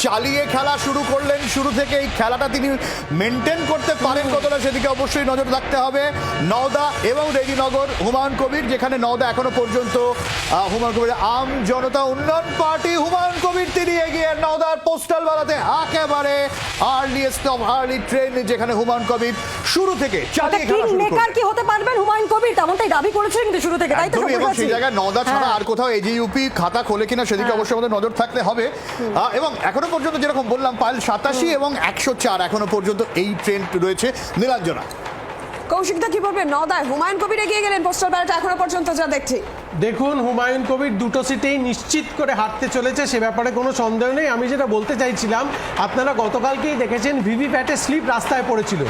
চালিয়ে খেলা শুরু করলেন। শুরু থেকে এই খেলাটা তিনি মেনটেন করতে পারেন কতটা সেদিকে অবশ্যই নজর রাখতে হবে। নওদা এবং রেজিনগর, হুমায়ুন কবির, যেখানে নওদা এখনো পর্যন্ত হুমায়ুন কবির আম জনতা উন্নয়ন পার্টি হুমায়ুন কবির তিনি এগিয়ে। নওদার পোস্টাল বালাতে একেবারে আর্লিয়েস্ট অফ আর্লি ট্রেন, যেখানে হুমায়ুন কবির শুরু থেকে চালিয়ে খেলা শুরু করেন। কি হতে পারবেন হুমায়ুন কবির, তেমনটাই দাবি করেছিলেন কিন্তু শুরু থেকে, তাই তো? এবং সেই জায়গায় নওদা ছাড়া আর কোথাও এজিইউপি খাতা খোলে কিনা সেদিকে অবশ্যই আমাদের নজর থাকতে হবে। এবং এখনো পর্যন্ত যেরকম বললাম পাইল 87 এবং 104 এখনো পর্যন্ত এই ট্রেন্ড রয়েছে। নীলাঞ্জনা, কৌশিকদা কি বলবেন? নওদায় হুমায়ুন কবির এগিয়ে গেলেন পোস্টাল ব্যালট এখনো পর্যন্ত যা দেখছি। দেখুন, হুমায়ুন কবির দুটো সিটেই নিশ্চিত করে হারতে চলেছে, সে ব্যাপারে কোনো সন্দেহ নেই। আমি যেটা বলতে চাইছিলাম, আপনারা গতকালকেই দেখেছেন ভিভিপ্যাটে স্লিপ রাস্তায় পড়েছিল।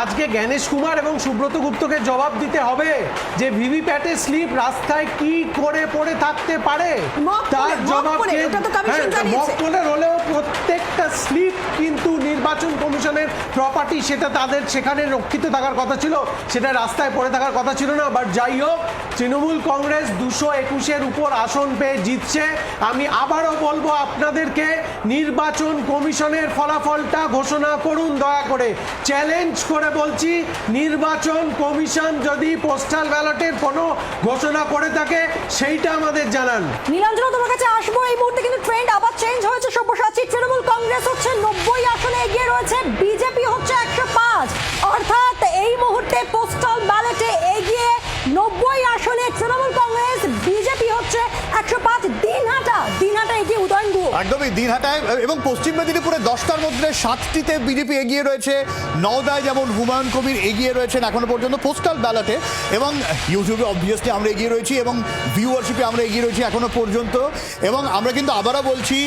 আজকে জ্ঞানেশ কুমার এবং সুব্রত গুপ্তকে জবাব দিতে হবে যে ভিভিপ্যাটে স্লিপ রাস্তায় কি করে পড়ে থাকতে পারে। তার জবাবকে মক পোলের হলেও প্রত্যেকটা স্লিপ কিন্তু নির্বাচন কমিশনের প্রপার্টি, সেটা তাদের সেখানে রক্ষিত থাকার কথা ছিল, সেটা রাস্তায় পড়ে থাকার কথা ছিল না। বাট যাই হোক, তৃণমূল কংগ্রেস 221-এর উপর আসন পেয়ে জিতছে। আমি আবারও বলবো আপনাদেরকে, নির্বাচন কমিশনের ফলাফলটা ঘোষণা করুন দয়া করে। চ্যালেঞ্জ করে বলছি, নির্বাচন কমিশন যদি পোস্টাল ব্যালটের কোনো ঘোষণা করে থাকে সেইটা আমাদের জানান। নীলাঞ্জনা, তোমার কাছে আসবো। এই মুহূর্তে কিন্তু ট্রেন্ড আবার চেঞ্জ হয়েছে সব্যসাচী। তৃণমূল কংগ্রেস হচ্ছে 90 আসনে এগিয়ে রয়েছে, বিজেপি হচ্ছে 105। অর্থাৎ এই মুহূর্তে পোস্টাল ব্যালটে এগিয়ে 90 আসনে তৃণমূল কংগ্রেস, বিজেপি হচ্ছে 105। দিনহাটা এগিয়ে উদয়ন গুহ। একদমই দিনহাটায় এবং পশ্চিম মেদিনীপুরে 10টার মধ্যে 7টিতে বিজেপি এগিয়ে রয়েছে। নওদায় যেমন হুমায়ুন কবির এগিয়ে রয়েছেন এখনো পর্যন্ত পোস্টাল ব্যালটে, এবং ইউটিউবে অবভিয়াসলি আমরা এগিয়ে রয়েছি এবং ভিউয়ারশিপে আমরা এগিয়ে রয়েছি এখনো পর্যন্ত। এবং আমরা কিন্তু আবারও বলছি,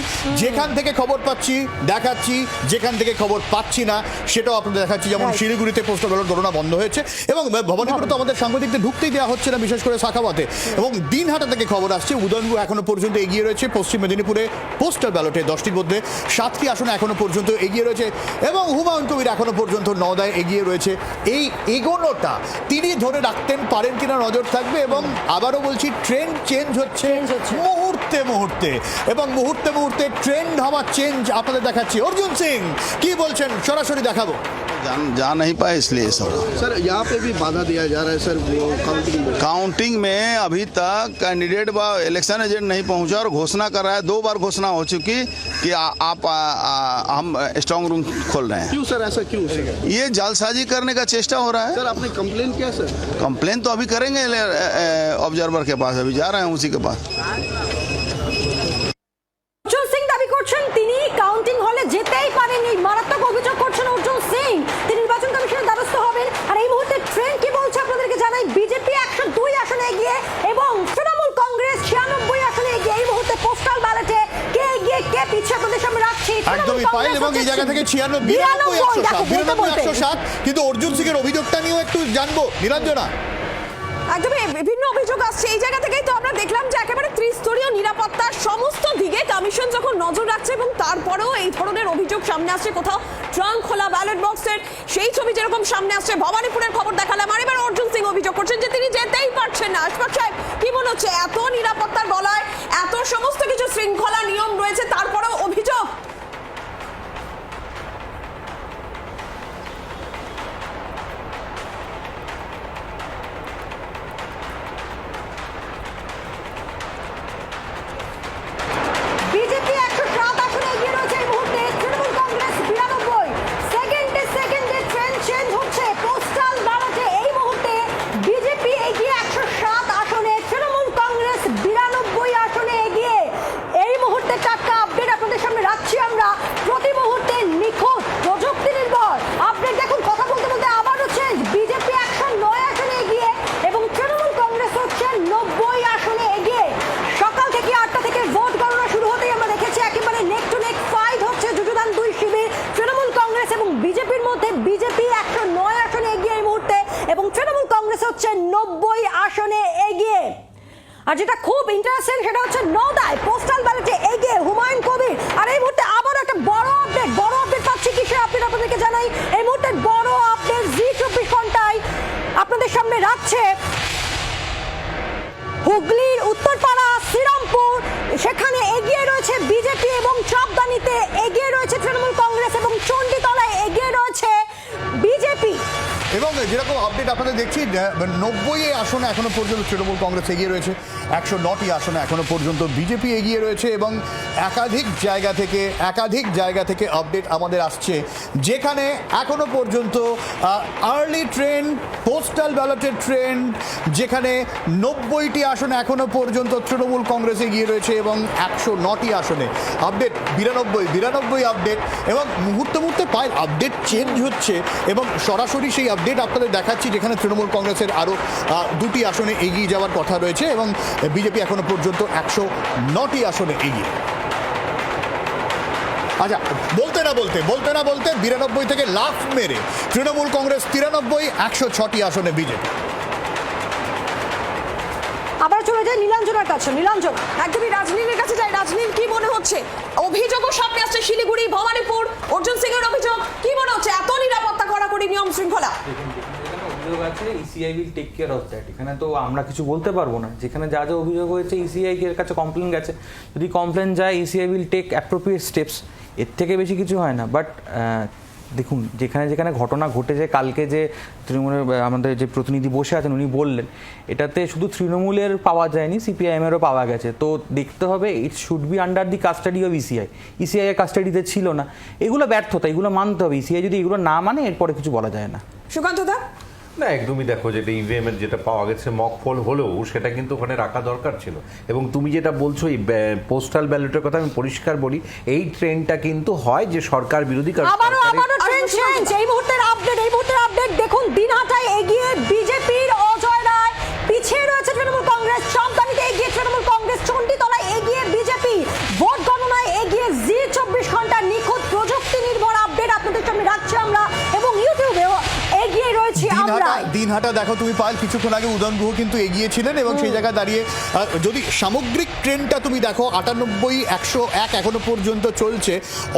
যেখান থেকে খবর পাচ্ছি দেখাচ্ছি, যেখান থেকে খবর পাচ্ছি না সেটাও আপনাদের দেখাচ্ছি। যেমন শিলিগুড়িতে পোস্টাল ব্যালট গণনা বন্ধ হয়েছে এবং ভবানীপুরে তো আমাদের সাংবাদিকদের ঢুকতেই দেওয়া হচ্ছে না, বিশেষ করে শাখাবাতে। এবং দিনহাটা থেকে খবর আসছে উদয়নগুহ এখনো পর্যন্ত এগিয়ে রয়েছে। পশ্চিম মেদিনীপুরে পোস্টাল ব্যালটে 10টির মধ্যে 7টি আসনে এখনো পর্যন্ত এগিয়ে রয়েছে এবং হুমায়ুন কবির এখনো পর্যন্ত নওদায় এগিয়ে রয়েছে। এই এগোনোটা তিনি ধরে রাখতেন পারেন কিনা নজর থাকবে। এবং আবারও বলছি, ট্রেন্ড চেঞ্জ হচ্ছে মুহূর্তে মুহূর্তে, এবং মুহূর্তে মুহূর্তে ট্রেন্ড হওয়া চেঞ্জ আপনাদের দেখাচ্ছি। অর্জুন সিং কি বলছেন সরাসরি দেখাবো। जा नहीं पाए इसलिए सब। सर यहाँ पे भी बाधा दिया जा रहा है सर, काउंटिंग में अभी तक कैंडिडेट व इलेक्शन एजेंट नहीं पहुंचा और घोषणा कर रहा है। 2 बार घोषणा हो चुकी कि हम स्ट्रांग रूम खोल रहे हैं। क्यों सर, ऐसा क्यों सर? ये जालसाजी करने का चेष्टा हो रहा है। सर आपने कंप्लेन किया सर? कंप्लेन तो अभी करेंगे ऑब्जर्वर के पास, अभी जा रहे हैं उसी के पास। অর্জুন সিং দাবি করছেন তিনি কাউন্টিং হলে যেতেই পারেননি। মারাত্মক অভিযোগ করছেন অর্জুন সিং। তিনি নির্বাচন কমিশনের দ্বারস্থ হবেন। আর এই মুহূর্তে ট্রেন্ড কি বলছে আপনাদেরকে জানাই। বিজেপি 102 আসনে এগিয়ে এবং তৃণমূল কংগ্রেস 96 আসনে এগিয়ে। এই মুহূর্তে পোস্টাল ব্যালটে কে এগিয়ে কে পিছিয়ে আপনাদের সামনে রাখছি। একদমই পাইল এবং এই জায়গা থেকে 92 160, কিন্তু অর্জুন সিং এর অভিযোগটা নিয়েও একটু জানবো নীলাঞ্জনা। একদমই বিভিন্ন অভিযোগ আসছে। এই জায়গা থেকেই তো আমরা দেখলাম যে একেবারে ত্রিস্তরীয় নিরাপত্তার সমস্ত দিকে কমিশন যখন নজর রাখছে এবং তারপরেও এই ধরনের অভিযোগ সামনে আসছে। কোথাও ট্রাঙ্ক খোলা ব্যালট বক্সের সেই ছবি যেরকম সামনে আসছে, ভবানীপুরের খবর দেখালাম। আর এবার অর্জুন সিং অভিযোগ করছেন যে তিনি যেতেই পারছেন না। আশফাক সাহেব কি মনে হচ্ছে, এত নিরাপত্তার বলয়, এত সমস্ত কিছু শৃঙ্খলা নিয়ম রয়েছে, তারপরেও অভিযোগ? বিজেপি 107 আসনে এগিয়ে রয়েছে এই মুহূর্তে, তৃণমূল কংগ্রেস 92। সেকেন্ডে ট্রেন্ড চেঞ্জ হচ্ছে পোস্টাল ব্যালটে। এই মুহূর্তে বিজেপি এগিয়ে 107 আসনে, তৃণমূল কংগ্রেস 92 আসনে এগিয়ে। এই মুহূর্তে টাটকা আপডেট আপনাদের সামনে রাখছি আমরা, প্রতি মুহূর্তে নিখুঁত প্রযুক্তি নির্ভর আপডেট। দেখুন, কথা বলতে বলতে আবারও চেঞ্জ। বিজেপি 109 আসনে এগিয়ে এবং তৃণমূল কংগ্রেস হচ্ছে 90 আসনে এগিয়ে। সকাল থেকে 8টা থেকে ভোট গণনা শুরু হতেই আমরা দেখেছি একেবারে নেক টু নেক ফাইট হচ্ছে, যুযুধান 2 শিবির তৃণমূল কংগ্রেস এবং বিজেপির মধ্যে। বিজেপি 109 আসনে এগিয়ে এই মুহূর্তে এবং তৃণমূল কংগ্রেস হচ্ছে 90 আসনে এগিয়ে। আর যেটা খুব ইন্টারেস্টিং সেটা হচ্ছে নওদায় পোস্টাল ব্যালটে এগিয়ে হুমায়ুন কবির। আর এই মুহূর্তে আবার একটা বড় আপডেট পাচ্ছি। কিসের আপডেট আপনাদেরকে জানাই। এই মুহূর্তে বড় আপডেট জি24 ঘন্টায় আপনাদের সামনে রাখছে। হুগলির উত্তরপাড়া শ্রীরামপুর, সেখানে এগিয়ে রয়েছে বিজেপি এবং চাপদানিতে এগিয়ে চণ্ডীতলায় এগিয়ে রয়েছে বিজেপি। এবং যেরকম আপডেট আপনাদের দেখছি 90 আসনে এখনো পর্যন্ত তৃণমূল কংগ্রেস এগিয়ে রয়েছে, 109টি আসনে এখনো পর্যন্ত বিজেপি এগিয়ে রয়েছে এবং একাধিক জায়গা থেকে আপডেট আমাদের আসছে, যেখানে এখনো পর্যন্ত আর্লি ট্রেন্ড, পোস্টাল ব্যালটের ট্রেন্ড, যেখানে 90টি আসনে এখনো পর্যন্ত তৃণমূল কংগ্রেস এগিয়ে রয়েছে এবং 109টি আসনে আপডেট 92 আপডেট। এবং মুহূর্তে পায় আপডেট চেঞ্জ হচ্ছে এবং সরাসরি সেই আপডেট আপনাদের দেখাচ্ছি, যেখানে তৃণমূল কংগ্রেসের আরও 2টি আসনে এগিয়ে যাওয়ার কথা রয়েছে এবং বিজেপি এখনো পর্যন্ত 109টি আসনে এগিয়ে। আচ্ছা, বলতে না বলতে 92 থেকে লাফ মেরে তৃণমূল কংগ্রেস 93, 106টি আসনে বিজেপি। আবার চলে যায় নীলাঞ্জনার কাছে। নীলাঞ্জন, একদমই রাজনীতির কাছে যাই। রাজনীতি কি মনে হচ্ছে? অভিযোগও সামনে আসছে শিলিগুড়ি, ভবানীপুর, অর্জুন সিং এর অভিযোগ। কি মনে হচ্ছে এত নিরাপত্তা কড়াকড়ি নিয়ম শৃঙ্খলা? অভিযোগ আছে, ECI will take care of that. এখানে তো আমরা কিছু বলতে পারবো না। যেখানে যা অভিযোগ হয়েছে, ইসিআই এর কাছে কমপ্লেন গেছে, যদি কমপ্লেন যায় ECI will take appropriate steps. এর থেকে বেশি কিছু হয় না। বাট দেখুন, যেখানে ঘটনা ঘটেছে কালকে, যে তৃণমূলের আমাদের যে প্রতিনিধি বসে আছেন উনি বললেন, এটাতে শুধু তৃণমূলের পাওয়া যায়নি, সিপিআইএমেরও পাওয়া গেছে। তো দেখতে হবে, it should be under the custody of ECI. ECI এর কাস্টাডিতে ছিল না, এগুলো ব্যর্থতা, এগুলো মানতে হবে। ইসিআই যদি এগুলো না মানে, এরপরে কিছু বলা যায় না। সুকান্ত দা? না, একদমই দেখো, যেটা ইভিএম এর যেটা পাওয়া গেছে মক পোল হলেও সেটা কিন্তু ওখানে রাখা দরকার ছিল। এবং তুমি যেটা বলছো এই পোস্টাল ব্যালটের কথা, আমি পরিষ্কার বলি, এই ট্রেন্ডটা কিন্তু হয় যে সরকার বিরোধী আবারও ট্রেন্ড চেঞ্জ। এই মুহূর্তের আপডেট দেখুন, দিনহাটায় এগিয়ে বিজেপির অজয় রায়, পিছিয়ে রয়েছে তৃণমূল কংগ্রেস, চাঁদদানিতে এগিয়ে তৃণমূল কংগ্রেস, চণ্ডীতলায় এগিয়ে বিজেপি, ভোট গণনায় এগিয়ে জি 24 ঘন্টা নিখুঁত প্রযুক্তি নির্ভর আপডেট আপনাদের সামনে রাখছি আমরা এবং ইউটিউবেও এগিয়ে রয়েছি আমরা। দিনহাটা দেখো তুমি পায়েল, কিছুক্ষণ আগে উদয়ন গুহ কিন্তু এগিয়েছিলেন এবং সেই জায়গায় দাঁড়িয়ে যদি সামগ্রিক ট্রেন্ডটা তুমি দেখো, 98, 101 এখনো পর্যন্ত চলছে।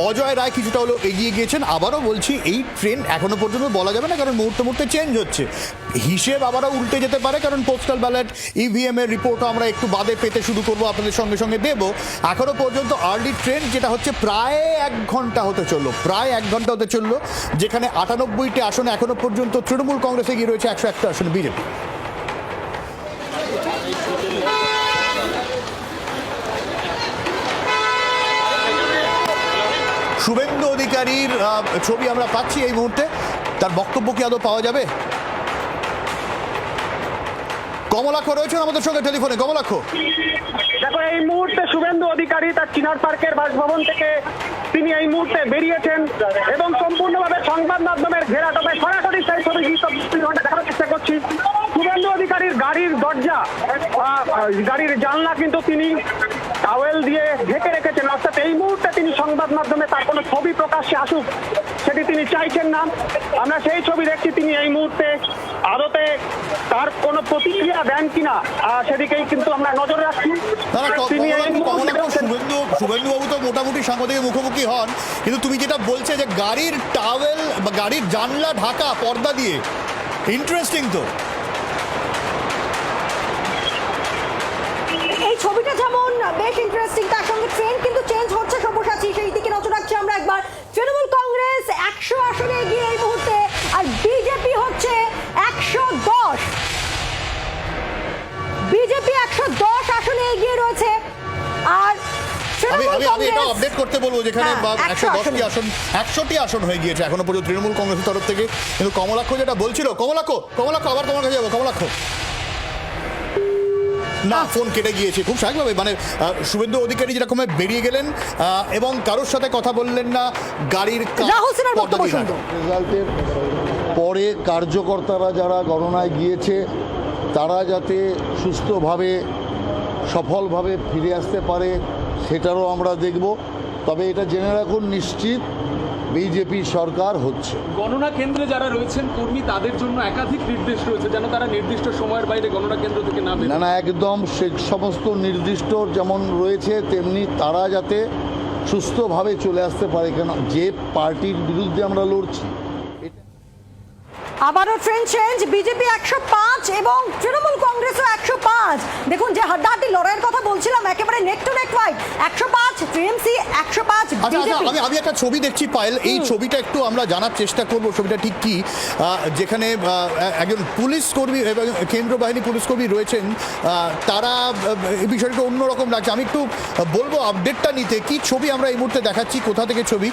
অজয় রায় কিছুটা হলো এগিয়ে গিয়েছেন। আবারও বলছি, এই ট্রেন্ড এখনো পর্যন্ত বলা যাবে না, কারণ মুহূর্তে চেঞ্জ হচ্ছে। হিসেব আবারও উল্টে যেতে পারে, কারণ পোস্টাল ব্যালট, ইভিএম এর রিপোর্টও আমরা একটু বাদে পেতে শুরু করবো, আপনাদের সঙ্গে দেব। এখনো পর্যন্ত আর্লি ট্রেন্ড যেটা হচ্ছে প্রায় 1 ঘন্টা হতে চললো, যেখানে 98টি আসনে এখনো পর্যন্ত তৃণমূল কংগ্রেসে গিয়ে রয়েছে, 101টা আসনে বিজেপি। শুভেন্দু অধিকারীর ছবি আমরা পাচ্ছি এই মুহূর্তে, তার বক্তব্য কি আদৌ পাওয়া যাবে? কমলাক্ষ রয়েছেন আমাদের সঙ্গে টেলিফোনে। কমলাক্ষ, দেখো, এই মুহূর্তে শুভেন্দু অধিকারী তার চিনার পার্কের বাসভবন থেকে তিনি এই মুহূর্তে বেরিয়েছেন এবং সম্পূর্ণভাবে সংবাদ মাধ্যমের ঘেরাটোপে সরাসরি সেই ছবি দেখার চেষ্টা করছি। শুভেন্দু অধিকারীর গাড়ির দরজা, গাড়ির জানলা কিন্তু তিনি টাওয়েল দিয়ে ঢেকে রেখেছেন, অর্থাৎ এই মুহূর্তে তিনি সংবাদ মাধ্যমে তার কোনো ছবি প্রকাশ্যে আসুক সেটি তিনি চাইছেন না। আমরা সেই ছবি দেখছি, তিনি এই মুহূর্তে আদতে তার কোনো প্রতিক্রিয়া দেন কিনা সেদিকেই কিন্তু আমরা নজর রাখছি। তিনি শুভেন্দু বাবু তো মোটামুটি সাংবাদিকের মুখোমুখি হন, কিন্তু তুমি যেটা বলছে যে গাড়ির টাওয়েল বা গাড়ির জানলা ঢাকা পর্দা দিয়ে, ইন্টারেস্টিং তো। এই ছবিটা যেমন বেশ ইন্টারেস্টিং, তার সঙ্গে ট্রেন্ড কিন্তু চেঞ্জ হচ্ছে। সব্যসাচী, সেই দিকে নজর রাখছি আমরা একবার। তৃণমূল কংগ্রেস 100 আসনে এগিয়ে এই মুহূর্তে, আর বিজেপি হচ্ছে 110। বিজেপি 110 আসনে এগিয়ে রয়েছে। আর আমি এটা আপডেট করতে বলবো, যেখানে 110টি আসন হয়ে গিয়েছে এখনো পর্যন্ত তৃণমূল কংগ্রেসের তরফ থেকে। কিন্তু কমলাক্ষ যেটা বলছিল, কমলাক্ষ আবার তোমার কাছে যাবো। কমলাক্ষ, না, ফোন কেটে গিয়েছে খুব স্বাভাবিকভাবে। মানে শুভেন্দু অধিকারী যেরকম বেরিয়ে গেলেন এবং কারোর সাথে কথা বললেন না, গাড়ির রেজাল্টের পরে কার্যকর্তারা যারা গণনায় গিয়েছে তারা যাতে সুস্থভাবে সফলভাবে ফিরে আসতে পারে সেটারও আমরা দেখব। তবে এটা জেনে রাখুন, নিশ্চিত বিজেপি সরকার হচ্ছে। গণনা কেন্দ্রে যারা রয়েছেন কর্মী, তাদের জন্য একাধিক নির্দেশ রয়েছে যেন তারা নির্দিষ্ট সময়ের বাইরে গণনা কেন্দ্র থেকে না বেরোয়। না, একদম সে সমস্ত নির্দিষ্ট যেমন রয়েছে তেমনি তারা যাতে সুস্থভাবে চলে আসতে পারে, কেন যে পার্টির বিরুদ্ধে আমরা লড়ছি। আবারও ট্রেন্ড চেঞ্জ। বিজেপি 105 এবং তৃণমূল কংগ্রেসও 105। দেখুন যে হাড্ডাহাড্ডি লড়াইয়ের কথা বলছিলাম, একেবারে নেক টু নেক ফাইট। 105 টিএমসি, 105 আচ্ছা বিজেপি। আমি একটা ছবি দেখছি পায়েল, এই ছবিটা একটু আমরা জানার চেষ্টা করব ছবিটা ঠিক কি, যেখানে একজন পুলিশ কর্মী এবং কেন্দ্র বাহিনী পুলিশ কর্মী রয়েছেন, তারা এই বিষয়টা অন্যরকম লাগছে। আমি একটু বলবো আপডেটটা নিতে, কি ছবি আমরা এই মুহূর্তে দেখাচ্ছি, কোথা থেকে ছবি,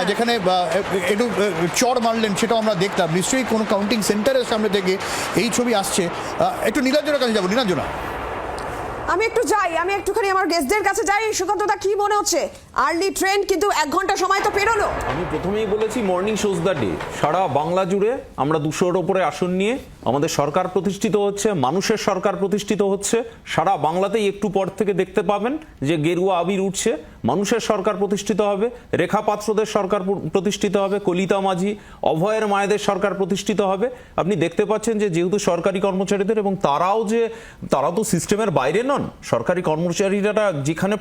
যেখানে একটু চড় মারলেন সেটাও আমরা দেখলাম, নিশ্চয়ই কোনো কাউন্টিং সেন্টারের সামনে থেকে এই ছবি আসছে। একটু নীলাঞ্জনার কাছে যাবো। নীলাঞ্জনা, আমি একটুখানি আমার গেস্টদের কাছে যাই। সুকান্তদা, কি মনে হচ্ছে? আর্লি ট্রেন, কিন্তু 1 ঘন্টা সময় তো পেরোলো। আমি প্রথমেই বলেছি মর্নিং শোজ দ্য ডে। সারা বাংলা জুড়ে আমরা 200-এর ওপরে আসন নিয়ে আমাদের সরকার প্রতিষ্ঠিত হচ্ছে, মানুষের সরকার প্রতিষ্ঠিত হচ্ছে। সারা বাংলাতেই একটু পর থেকে দেখতে পাবেন যে গেরুয়া আবির উঠছে, মানুষের সরকার প্রতিষ্ঠিত হবে, রেখা পাত্রদের সরকার প্রতিষ্ঠিত হবে, কলিতা মাঝি, অভয়ের মায়েদের সরকার প্রতিষ্ঠিত হবে। আপনি দেখতে পাচ্ছেন যে যেহেতু সরকারি কর্মচারীদের, এবং তারা তো সিস্টেমের বাইরে নন, সরকারি কর্মচারীরা যেখানে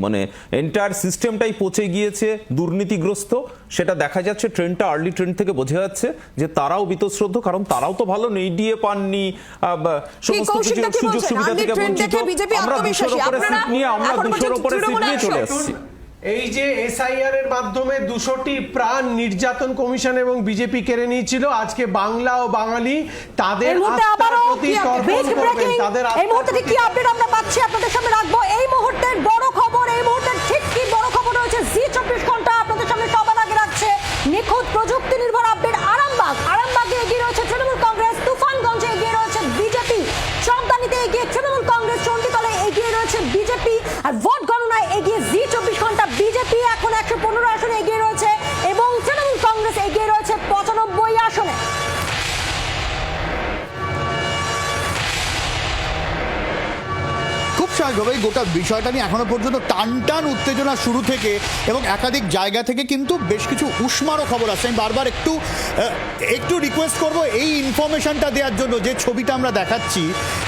মানে এন্টায়ার সিস্টেমটাই পচে গিয়েছে, দুর্নীতিগ্রস্ত, সেটা দেখা যাচ্ছে। ট্রেনটা আর্লি ট্রেন থেকে বোঝা যাচ্ছে যে তারাও বীতশ্রদ্ধ, কারণ তারাও তো ভালো নেই, ডিএ পাননি, সমস্ত কিছু সুযোগ সুবিধা থেকে বঞ্চিত। আমরা 200-এর উপরে সিট নিয়ে চলে আসছি। এই যে এসআইআর এর মাধ্যমে 200টি প্রাণ নির্যাতন কমিশন এবং বিজেপি কেড়ে নিয়েছিল, আজকে বাংলা ও বাঙালি তাদের আত্মার প্রতি তর্পণ করবেন। তাদের এই মুহূর্তে কি আপডেট আমরা পাচ্ছি আপনাদের সামনে রাখবো। এই মুহূর্তের বড় খবর, এই মুহূর্তের ঠিক কি বড় খবর রয়েছে জি 24 ঘন্টা আপনাদের সামনে সবার আগে রাখছে। নিখুঁত প্রযুক্তি নির্ভর আপডেট। আরামবাগে এগিয়ে রয়েছে তৃণমূল কংগ্রেস, তুফানগঞ্জে এগিয়ে রয়েছে বিজেপি, চাঁদদানিতে এগিয়ে তৃণমূল কংগ্রেস, চণ্ডীতলে এগিয়ে রয়েছে বিজেপি, আর ভোট গণনায় এগিয়ে জি 24 ঘন্টা। বিজেপি এখন 115 আসনে এগিয়ে রয়েছে এবং তৃণমূল কংগ্রেস এগিয়ে রয়েছে 95 আসনে। খুব স্বাভাবিকভাবেই গোটা বিষয়টা নিয়ে এখনো পর্যন্ত টান উত্তেজনা শুরু থেকে এবং একাধিক জায়গা থেকে কিন্তু বেশ কিছু উষ্মারও খবর আসছে। আমি বারবার একটু রিকোয়েস্ট করব এই ইনফরমেশনটা দেওয়ার জন্য, যে ছবিটা আমরা দেখাচ্ছি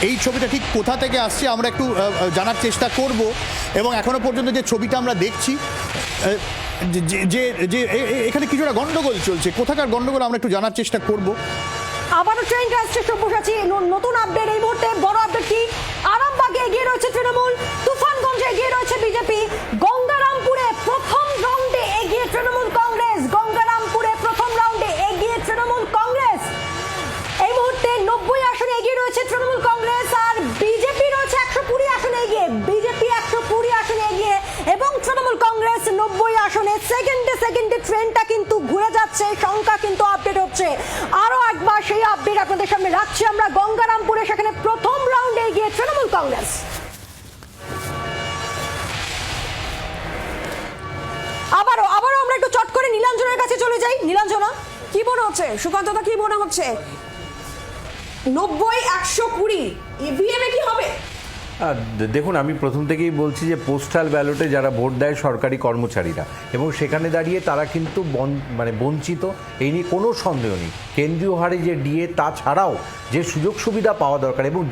এই ছবিটা ঠিক কোথা থেকে আসছে আমরা একটু জানার চেষ্টা করব। এবং এখনো পর্যন্ত যে ছবিটা আমরা দেখছি, যে এখানে কিছুটা গন্ডগোল চলছে, কোথাকার গন্ডগোল আমরা একটু জানার চেষ্টা করব। আবারও ট্রেনটা আসছে সব্যসাচী, নতুন আপডেট এই মুহূর্তে। বড় আপডেট কি? আরামবাগে এগিয়ে রয়েছে তৃণমূল, তুফানগঞ্জে এগিয়ে রয়েছে বিজেপি, গঙ্গারামপুরে প্রথম রাউন্ডে এগিয়ে তৃণমূল কংগ্রেস, গঙ্গারামপুরে প্রথম রাউন্ডে এগিয়ে তৃণমূল কংগ্রেস। এই মুহূর্তে 90 আসনে এগিয়ে রয়েছে তৃণমূল কংগ্রেস, আর বিজেপি রয়েছে 120 আসনে এগিয়ে। বিজেপি 120 আসনে এগিয়ে এবং তৃণমূল কংগ্রেস 90 আসনে। সেকেন্ডে ট্রেনটা কিন্তু ঘুরে যাচ্ছে, সংখ্যা কিন্তু আপডেট হচ্ছে। আরো একবার সেই আপডেট আপনাদের সামনে রাখছি আমরা। গঙ্গারামপুরে সেখানে প্রথম রাউন্ডে এগিয়ে তৃণমূল কংগ্রেস। আবারও আমরা একটু চট করে নীলাঞ্জনের কাছে চলে যাই। নীলাঞ্জনা, কি মনে হচ্ছে? সুকান্তদা, কি মনে হচ্ছে? 90-120 ইভিএম এ কি হবে? দেখুন, আমি প্রথম থেকেই বলছি যে পোস্টাল ব্যালটে যারা ভোট দেয় সরকারি কর্মচারীরা, এবং সেখানে দাঁড়িয়ে তারা কিন্তু বঞ্চিত, এই নিয়ে কোনো সন্দেহ নেই। কেন্দ্রীয় হারে যে ডিএ, তাছাড়াও যে সুযোগ সুবিধা পাওয়া দরকার, এবং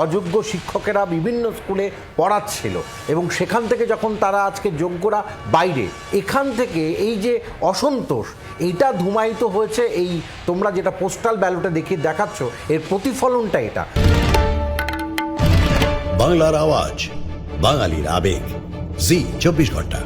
অযোগ্য শিক্ষকেরা বিভিন্ন স্কুলে পড়াচ্ছিল, এবং সেখান থেকে যখন তারা আজকে যোগ্যরা বাইরে, এখান থেকে এই যে অসন্তোষ, এইটা ধুমায়িত হয়েছে। এই তোমরা যেটা পোস্টাল ব্যালটে দেখাচ্ছ, এর প্রতিফলনটা এটা। বাংলার আওয়াজ, বাঙালির আবেগ, জি 24 ঘন্টা।